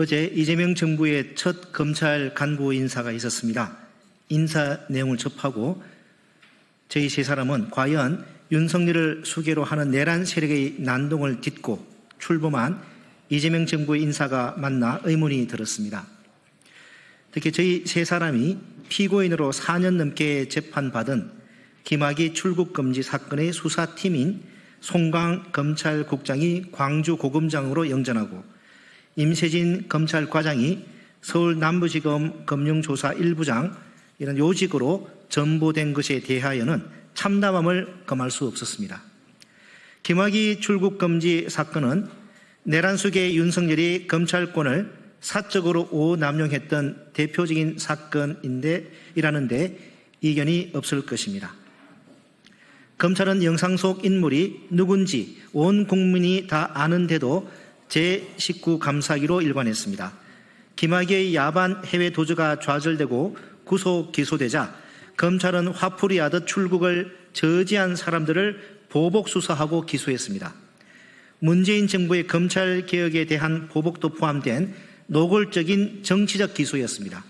어제 이재명 정부의 첫 검찰 간부 인사가 있었습니다. 인사 내용을 접하고 저희 세 사람은 과연 윤석열을 수계로 하는 내란 세력의 난동을 딛고 출범한 이재명 정부의 인사가 맞나 의문이 들었습니다. 특히 저희 세 사람이 피고인으로 4년 넘게 재판받은 김학의 출국금지 사건의 수사팀인 송강 검찰국장이 광주고검장으로 영전하고 임세진 검찰과장이 서울 남부지검 금융조사 1부장 이런 요직으로 전보된 것에 대하여는 참담함을 금할 수 없었습니다. 김학의 출국금지 사건은 내란 속의 윤석열이 검찰권을 사적으로 오남용했던 대표적인 사건이라는데 이견이 없을 것입니다. 검찰은 영상 속 인물이 누군지 온 국민이 다 아는데도 제19 감사기로 일관했습니다. 김학의의 야반 해외 도주가 좌절되고 구속 기소되자 검찰은 화풀이하듯 출국을 저지한 사람들을 보복 수사하고 기소했습니다. 문재인 정부의 검찰개혁에 대한 보복도 포함된 노골적인 정치적 기소였습니다.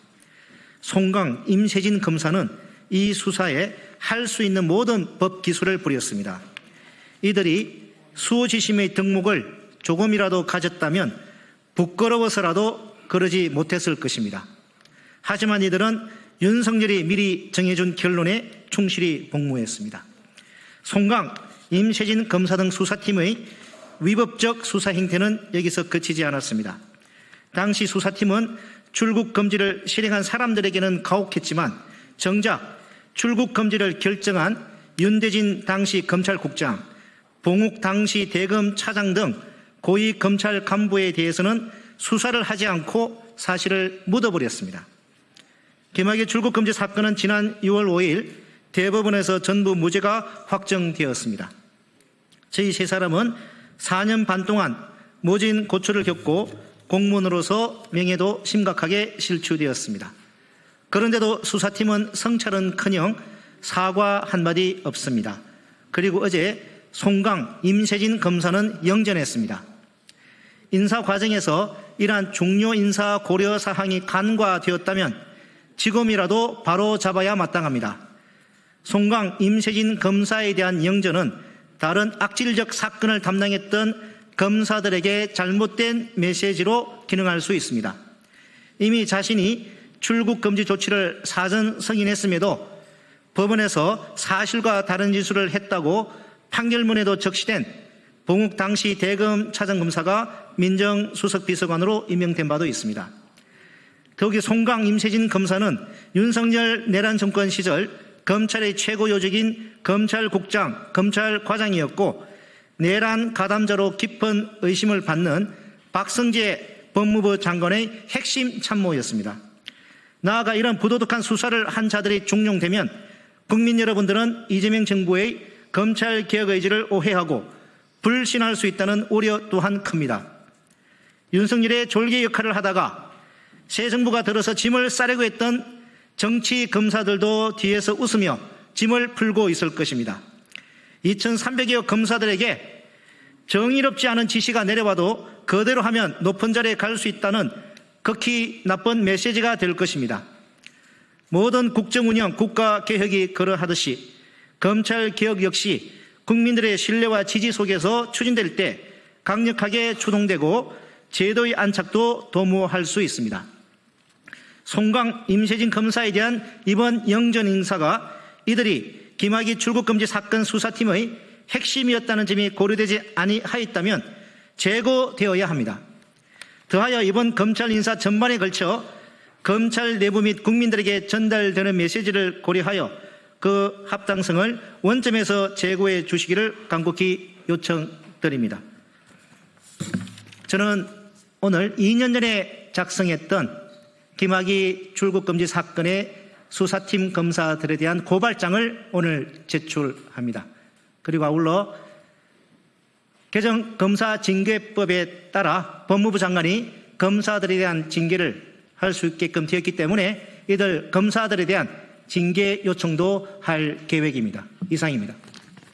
송강, 임세진 검사는 이 수사에 할 수 있는 모든 법 기술을 부렸습니다. 이들이 수호지심의 덕목을 조금이라도 가졌다면 부끄러워서라도 그러지 못했을 것입니다. 하지만 이들은 윤석열이 미리 정해준 결론에 충실히 복무했습니다. 송강, 임세진 검사 등 수사팀의 위법적 수사 행태는 여기서 그치지 않았습니다. 당시 수사팀은 출국 금지를 실행한 사람들에게는 가혹했지만 정작 출국 금지를 결정한 윤대진 당시 검찰국장, 봉욱 당시 대검 차장 등 고위 검찰 간부에 대해서는 수사를 하지 않고 사실을 묻어버렸습니다. 김학의 출국 금지 사건은 지난 6월 5일 대법원에서 전부 무죄가 확정되었습니다. 저희 세 사람은 4년 반 동안 모진 고초를 겪고 공무원으로서 명예도 심각하게 실추되었습니다. 그런데도 수사팀은 성찰은커녕 사과 한마디 없습니다. 그리고 어제 송강, 임세진 검사는 영전했습니다. 인사 과정에서 이러한 중요 인사 고려 사항이 간과되었다면 지금이라도 바로 잡아야 마땅합니다. 송강, 임세진 검사에 대한 영전은 다른 악질적 사건을 담당했던 검사들에게 잘못된 메시지로 기능할 수 있습니다. 이미 자신이 출국 금지 조치를 사전 승인했음에도 법원에서 사실과 다른 진술을 했다고 판결문에도 적시된 봉욱 당시 대검 차장검사가 민정수석비서관으로 임명된 바도 있습니다. 더욱이 송강, 임세진 검사는 윤석열 내란 정권 시절 검찰의 최고 요직인 검찰국장, 검찰과장이었고 내란 가담자로 깊은 의심을 받는 박성재 법무부 장관의 핵심 참모였습니다. 나아가 이런 부도덕한 수사를 한 자들이 중용되면 국민 여러분들은 이재명 정부의 검찰개혁 의지를 오해하고 불신할 수 있다는 우려 또한 큽니다. 윤석열의 졸개 역할을 하다가 새 정부가 들어서 짐을 싸려고 했던 정치 검사들도 뒤에서 웃으며 짐을 풀고 있을 것입니다. 2300여 검사들에게 정의롭지 않은 지시가 내려와도 그대로 하면 높은 자리에 갈 수 있다는 극히 나쁜 메시지가 될 것입니다. 모든 국정운영, 국가개혁이 그러하듯이 검찰개혁 역시 국민들의 신뢰와 지지 속에서 추진될 때 강력하게 추동되고 제도의 안착도 도모할 수 있습니다. 송강, 임세진 검사에 대한 이번 영전 인사가 이들이 김학의 출국금지 사건 수사팀의 핵심이었다는 점이 고려되지 아니하였다면 재고되어야 합니다. 더하여 이번 검찰 인사 전반에 걸쳐 검찰 내부 및 국민들에게 전달되는 메시지를 고려하여 그 합당성을 원점에서 제고해 주시기를 간곡히 요청드립니다. 저는 오늘 2년 전에 작성했던 김학의 출국금지 사건의 수사팀 검사들에 대한 고발장을 오늘 제출합니다. 그리고 아울러 개정 검사징계법에 따라 법무부 장관이 검사들에 대한 징계를 할 수 있게끔 되었기 때문에 이들 검사들에 대한 징계 요청도 할 계획입니다. 이상입니다.